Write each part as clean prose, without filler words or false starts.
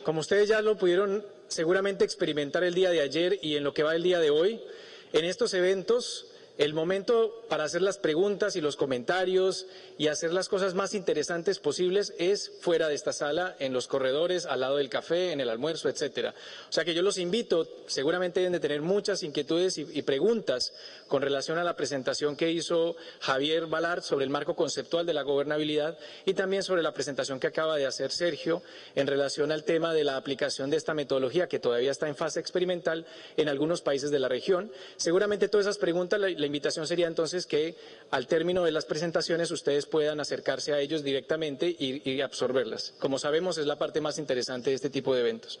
Como ustedes ya lo pudieron seguramente experimentar el día de ayer y en lo que va el día de hoy, en estos eventos el momento para hacer las preguntas y los comentarios y hacer las cosas más interesantes posibles es fuera de esta sala, en los corredores, al lado del café, en el almuerzo, etcétera. O sea que yo los invito, seguramente deben de tener muchas inquietudes y preguntas con relación a la presentación que hizo Javier Balart sobre el marco conceptual de la gobernabilidad y también sobre la presentación que acaba de hacer Sergio en relación al tema de la aplicación de esta metodología que todavía está en fase experimental en algunos países de la región. Seguramente todas esas preguntas, la invitación sería entonces que al término de las presentaciones ustedes puedan acercarse a ellos directamente y absorberlas. Como sabemos, es la parte más interesante de este tipo de eventos.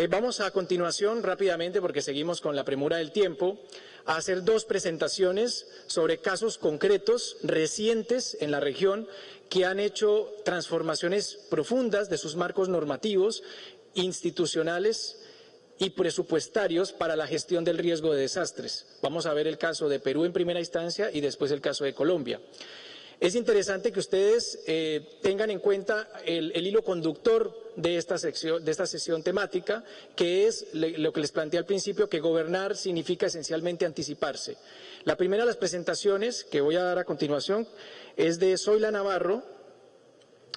Vamos a continuación, rápidamente, porque seguimos con la premura del tiempo, a hacer dos presentaciones sobre casos concretos recientes en la región que han hecho transformaciones profundas de sus marcos normativos, institucionales y presupuestarios para la gestión del riesgo de desastres. Vamos a ver el caso de Perú en primera instancia y después el caso de Colombia. Es interesante que ustedes tengan en cuenta el hilo conductor de esta sesión temática, que es lo que les planteé al principio, que gobernar significa esencialmente anticiparse. La primera de las presentaciones que voy a dar a continuación es de Zoila Navarro.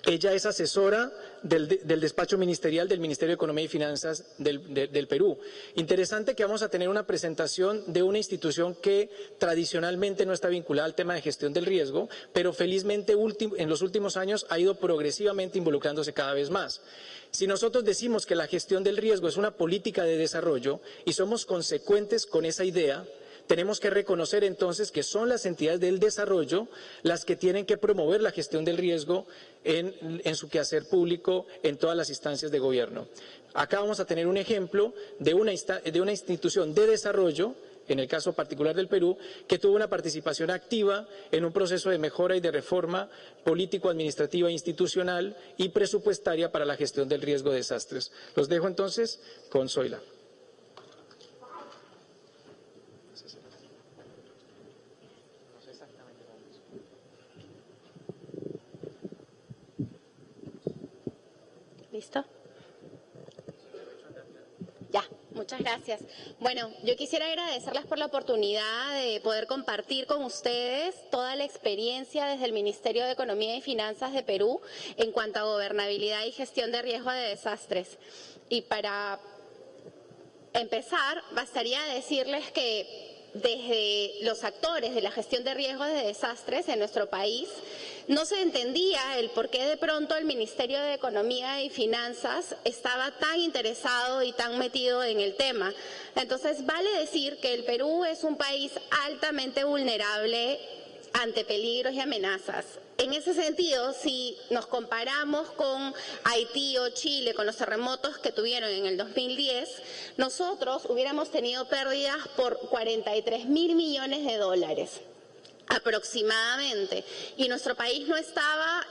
Ella es asesora del despacho ministerial del Ministerio de Economía y Finanzas del Perú. Interesante que vamos a tener una presentación de una institución que tradicionalmente no está vinculada al tema de gestión del riesgo, pero felizmente en los últimos años ha ido progresivamente involucrándose cada vez más. Si nosotros decimos que la gestión del riesgo es una política de desarrollo y somos consecuentes con esa idea, tenemos que reconocer entonces que son las entidades del desarrollo las que tienen que promover la gestión del riesgo en su quehacer público en todas las instancias de gobierno. Acá vamos a tener un ejemplo de una institución de desarrollo, en el caso particular del Perú, que tuvo una participación activa en un proceso de mejora y de reforma político-administrativa, institucional y presupuestaria para la gestión del riesgo de desastres. Los dejo entonces con Zoila. ¿Listo? Ya, muchas gracias. Bueno, yo quisiera agradecerles por la oportunidad de poder compartir con ustedes toda la experiencia desde el Ministerio de Economía y Finanzas de Perú en cuanto a gobernabilidad y gestión de riesgo de desastres. Y para empezar, bastaría decirles que desde los actores de la gestión de riesgos de desastres en nuestro país, no se entendía el por qué de pronto el Ministerio de Economía y Finanzas estaba tan interesado y tan metido en el tema. Entonces, vale decir que el Perú es un país altamente vulnerable ante peligros y amenazas. En ese sentido, si nos comparamos con Haití o Chile, con los terremotos que tuvieron en el 2010, nosotros hubiéramos tenido pérdidas por 43.000 millones de dólares aproximadamente, y nuestro país no estaba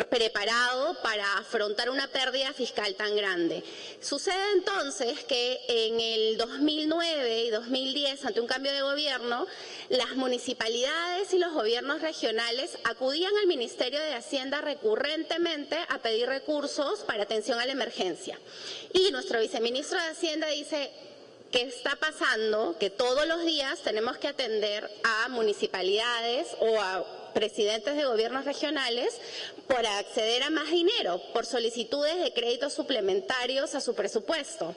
preparado para afrontar una pérdida fiscal tan grande. Sucede entonces que en el 2009 y 2010, ante un cambio de gobierno, las municipalidades y los gobiernos regionales acudían al Ministerio de Hacienda recurrentemente a pedir recursos para atención a la emergencia. Y nuestro viceministro de Hacienda dice: ¿qué está pasando? Que todos los días tenemos que atender a municipalidades o a presidentes de gobiernos regionales para acceder a más dinero, por solicitudes de créditos suplementarios a su presupuesto.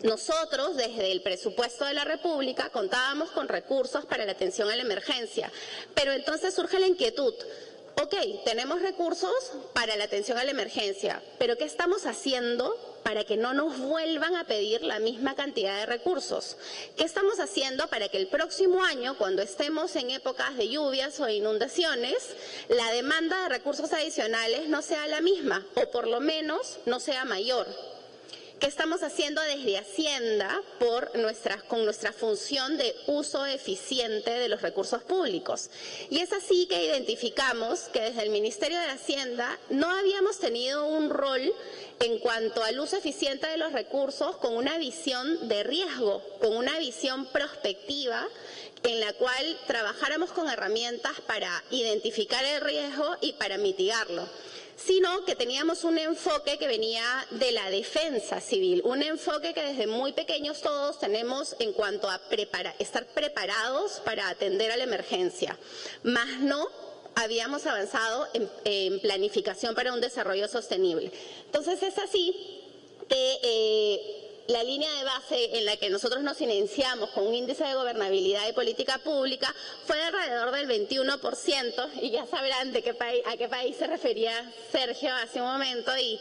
Nosotros, desde el presupuesto de la República, contábamos con recursos para la atención a la emergencia, pero entonces surge la inquietud. Ok, tenemos recursos para la atención a la emergencia, pero ¿qué estamos haciendo para que no nos vuelvan a pedir la misma cantidad de recursos? ¿Qué estamos haciendo para que el próximo año, cuando estemos en épocas de lluvias o inundaciones, la demanda de recursos adicionales no sea la misma o por lo menos no sea mayor? ¿Qué estamos haciendo desde Hacienda con nuestra función de uso eficiente de los recursos públicos? Y es así que identificamos que desde el Ministerio de Hacienda no habíamos tenido un rol en cuanto al uso eficiente de los recursos con una visión de riesgo, con una visión prospectiva en la cual trabajáramos con herramientas para identificar el riesgo y para mitigarlo. sino que teníamos un enfoque que venía de la defensa civil, un enfoque que desde muy pequeños todos tenemos en cuanto a estar preparados para atender a la emergencia, más no habíamos avanzado en planificación para un desarrollo sostenible. Entonces es así que la línea de base en la que nosotros nos iniciamos con un índice de gobernabilidad y política pública fue de alrededor del 21%, y ya sabrán a qué país se refería Sergio hace un momento, y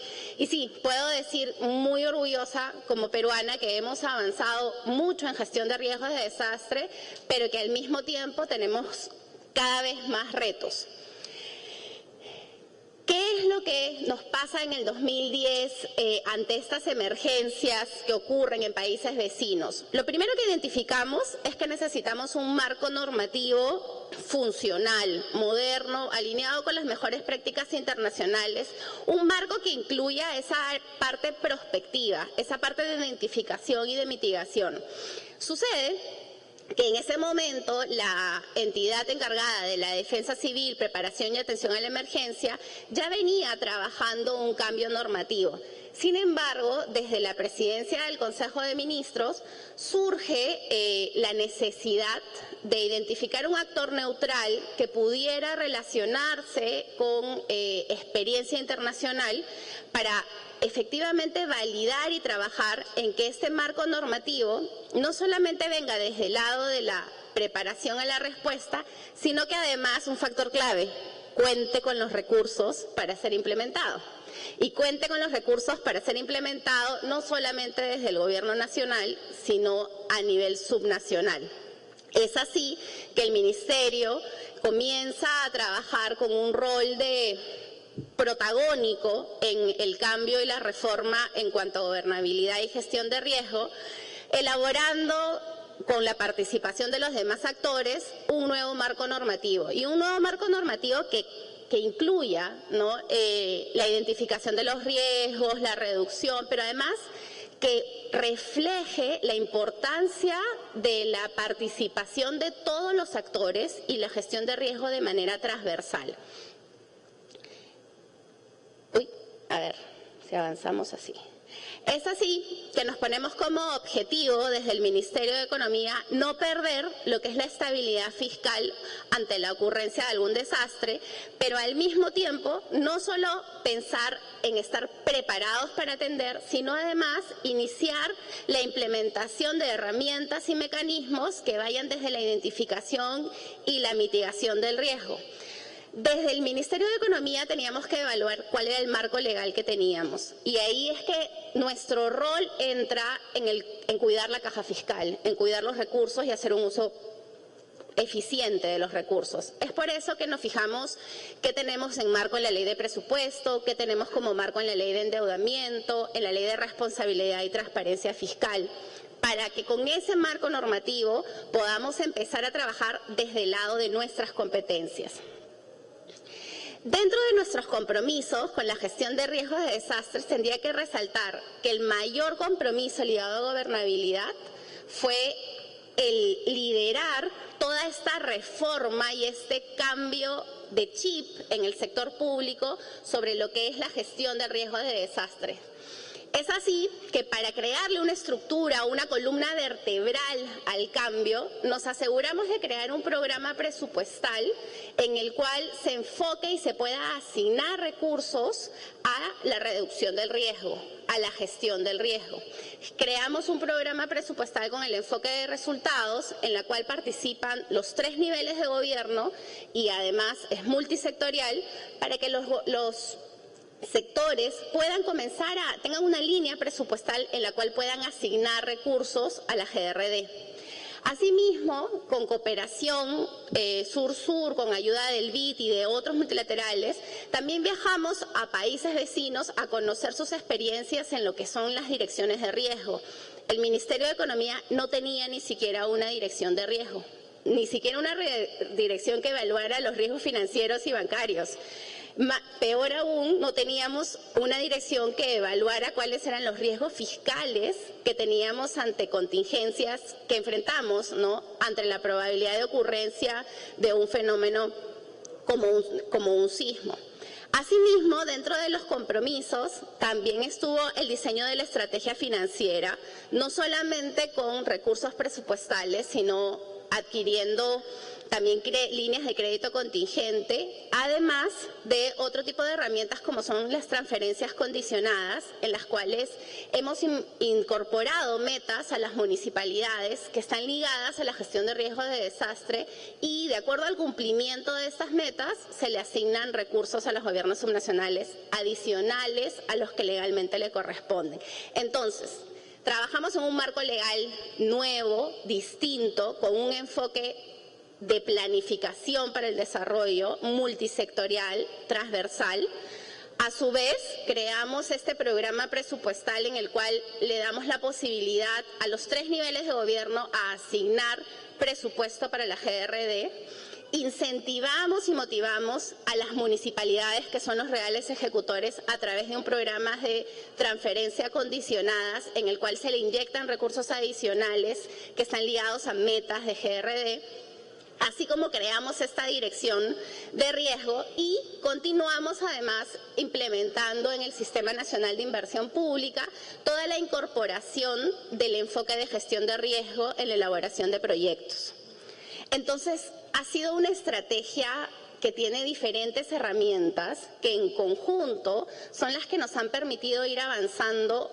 sí, puedo decir muy orgullosa como peruana que hemos avanzado mucho en gestión de riesgos de desastre, pero que al mismo tiempo tenemos cada vez más retos. ¿Qué es lo que nos pasa en el 2010 ante estas emergencias que ocurren en países vecinos? Lo primero que identificamos es que necesitamos un marco normativo funcional, moderno, alineado con las mejores prácticas internacionales, un marco que incluya esa parte prospectiva, esa parte de identificación y de mitigación. Sucede que en ese momento la entidad encargada de la defensa civil, preparación y atención a la emergencia ya venía trabajando un cambio normativo. Sin embargo, desde la presidencia del Consejo de Ministros surge la necesidad de identificar un actor neutral que pudiera relacionarse con experiencia internacional para efectivamente validar y trabajar en que este marco normativo no solamente venga desde el lado de la preparación a la respuesta, sino que además, un factor clave, cuente con los recursos para ser implementado. Y cuente con los recursos para ser implementado no solamente desde el gobierno nacional, sino a nivel subnacional. Es así que el Ministerio comienza a trabajar con un rol de protagónico en el cambio y la reforma en cuanto a gobernabilidad y gestión de riesgo, elaborando con la participación de los demás actores un nuevo marco normativo, y un nuevo marco normativo que incluya, ¿no?, la identificación de los riesgos, la reducción, pero además que refleje la importancia de la participación de todos los actores y la gestión de riesgo de manera transversal. A ver si avanzamos así. Es así que nos ponemos como objetivo desde el Ministerio de Economía no perder lo que es la estabilidad fiscal ante la ocurrencia de algún desastre, pero al mismo tiempo no solo pensar en estar preparados para atender, sino además iniciar la implementación de herramientas y mecanismos que vayan desde la identificación y la mitigación del riesgo. Desde el Ministerio de Economía teníamos que evaluar cuál era el marco legal que teníamos, y ahí es que nuestro rol entra en cuidar la caja fiscal, en cuidar los recursos y hacer un uso eficiente de los recursos. Es por eso que nos fijamos qué tenemos en marco en la ley de presupuesto, qué tenemos como marco en la ley de endeudamiento, en la ley de responsabilidad y transparencia fiscal, para que con ese marco normativo podamos empezar a trabajar desde el lado de nuestras competencias. Dentro de nuestros compromisos con la gestión de riesgos de desastres, tendría que resaltar que el mayor compromiso ligado a gobernabilidad fue el liderar toda esta reforma y este cambio de chip en el sector público sobre lo que es la gestión de riesgos de desastres. Es así que para crearle una estructura, una columna vertebral al cambio, nos aseguramos de crear un programa presupuestal en el cual se enfoque y se pueda asignar recursos a la reducción del riesgo, a la gestión del riesgo. Creamos un programa presupuestal con el enfoque de resultados, en la cual participan los 3 niveles de gobierno y además es multisectorial, para que los sectores puedan tengan una línea presupuestal en la cual puedan asignar recursos a la GRD. Asimismo, con cooperación sur-sur, con ayuda del BID y de otros multilaterales, también viajamos a países vecinos a conocer sus experiencias en lo que son las direcciones de riesgo. El Ministerio de Economía no tenía ni siquiera una dirección de riesgo, ni siquiera una dirección que evaluara los riesgos financieros y bancarios. Peor aún, no teníamos una dirección que evaluara cuáles eran los riesgos fiscales que teníamos ante contingencias que enfrentamos, ¿no?, ante la probabilidad de ocurrencia de un fenómeno como un sismo. Asimismo, dentro de los compromisos también estuvo el diseño de la estrategia financiera, no solamente con recursos presupuestales, sino adquiriendo también líneas de crédito contingente, además de otro tipo de herramientas como son las transferencias condicionadas, en las cuales hemos incorporado metas a las municipalidades que están ligadas a la gestión de riesgos de desastre y de acuerdo al cumplimiento de estas metas se le asignan recursos a los gobiernos subnacionales adicionales a los que legalmente le corresponden. Entonces, trabajamos en un marco legal nuevo, distinto, con un enfoque de planificación para el desarrollo multisectorial, transversal. A su vez, creamos este programa presupuestal en el cual le damos la posibilidad a los 3 niveles de gobierno a asignar presupuesto para la GRD. Incentivamos y motivamos a las municipalidades, que son los reales ejecutores, a través de un programa de transferencia condicionadas en el cual se le inyectan recursos adicionales que están ligados a metas de GRD. Así como creamos esta dirección de riesgo y continuamos además implementando en el Sistema Nacional de Inversión Pública toda la incorporación del enfoque de gestión de riesgo en la elaboración de proyectos. Entonces, ha sido una estrategia que tiene diferentes herramientas que en conjunto son las que nos han permitido ir avanzando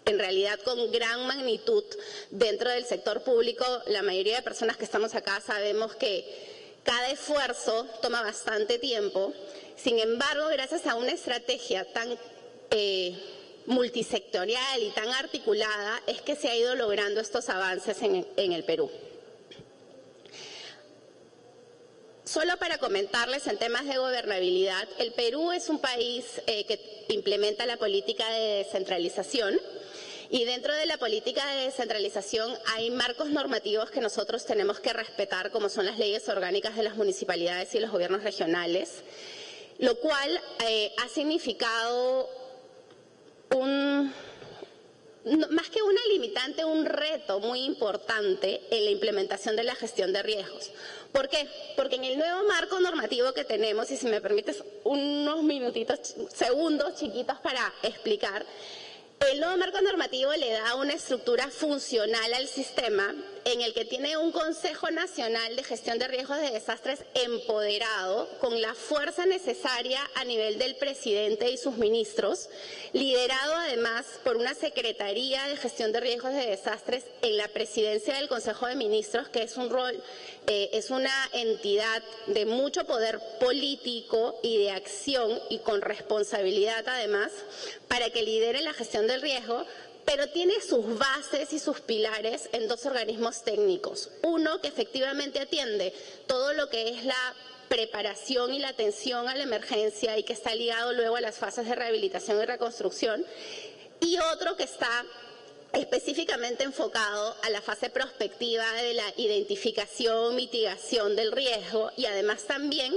en realidad con gran magnitud dentro del sector público. La mayoría de personas que estamos acá sabemos que cada esfuerzo toma bastante tiempo. Sin embargo, gracias a una estrategia tan multisectorial y tan articulada, es que se ha ido logrando estos avances en el Perú. Solo para comentarles en temas de gobernabilidad, el Perú es un país que implementa la política de descentralización. Y dentro de la política de descentralización hay marcos normativos que nosotros tenemos que respetar, como son las leyes orgánicas de las municipalidades y los gobiernos regionales, lo cual ha significado más que una limitante, un reto muy importante en la implementación de la gestión de riesgos. ¿Por qué? Porque en el nuevo marco normativo que tenemos, y si me permites unos segundos chiquitos para explicar, el nuevo marco normativo le da una estructura funcional al sistema en el que tiene un Consejo Nacional de Gestión de Riesgos de Desastres empoderado, con la fuerza necesaria a nivel del presidente y sus ministros, liderado además por una Secretaría de Gestión de Riesgos de Desastres en la presidencia del Consejo de Ministros, que es un rol, es una entidad de mucho poder político y de acción y con responsabilidad además, para que lidere la gestión del riesgo, pero tiene sus bases y sus pilares en 2 organismos técnicos. Uno que efectivamente atiende todo lo que es la preparación y la atención a la emergencia y que está ligado luego a las fases de rehabilitación y reconstrucción, y otro que está específicamente enfocado a la fase prospectiva de la identificación, mitigación del riesgo y además también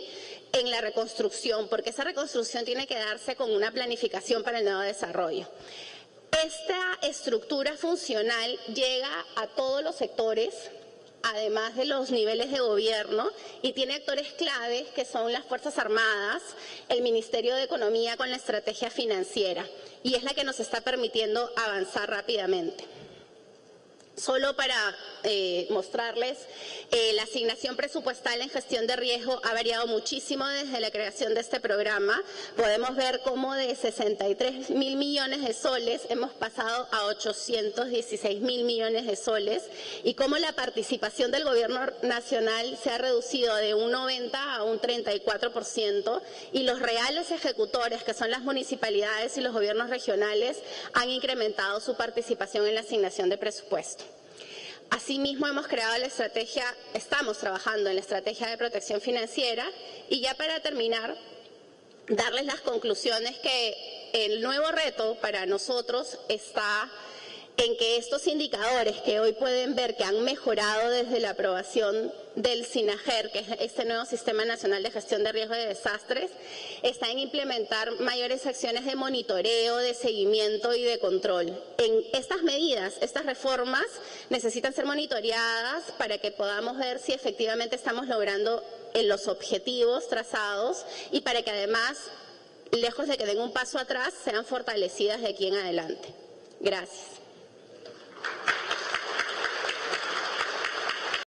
en la reconstrucción, porque esa reconstrucción tiene que darse con una planificación para el nuevo desarrollo. Esta estructura funcional llega a todos los sectores, además de los niveles de gobierno, y tiene actores claves que son las Fuerzas Armadas, el Ministerio de Economía con la estrategia financiera, y es la que nos está permitiendo avanzar rápidamente. Solo para mostrarles, la asignación presupuestal en gestión de riesgo ha variado muchísimo desde la creación de este programa. Podemos ver cómo de 63.000 millones de soles hemos pasado a 816.000 millones de soles y cómo la participación del gobierno nacional se ha reducido de un 90% a un 34% y los reales ejecutores, que son las municipalidades y los gobiernos regionales, han incrementado su participación en la asignación de presupuesto. Asimismo, hemos creado la estrategia, estamos trabajando en la estrategia de protección financiera y ya para terminar, darles las conclusiones que el nuevo reto para nosotros está en que estos indicadores que hoy pueden ver que han mejorado desde la aprobación del SINAGER, que es este nuevo Sistema Nacional de Gestión de Riesgos de Desastres, está en implementar mayores acciones de monitoreo, de seguimiento y de control. En estas medidas, estas reformas necesitan ser monitoreadas para que podamos ver si efectivamente estamos logrando en los objetivos trazados y para que además, lejos de que den un paso atrás, sean fortalecidas de aquí en adelante. Gracias.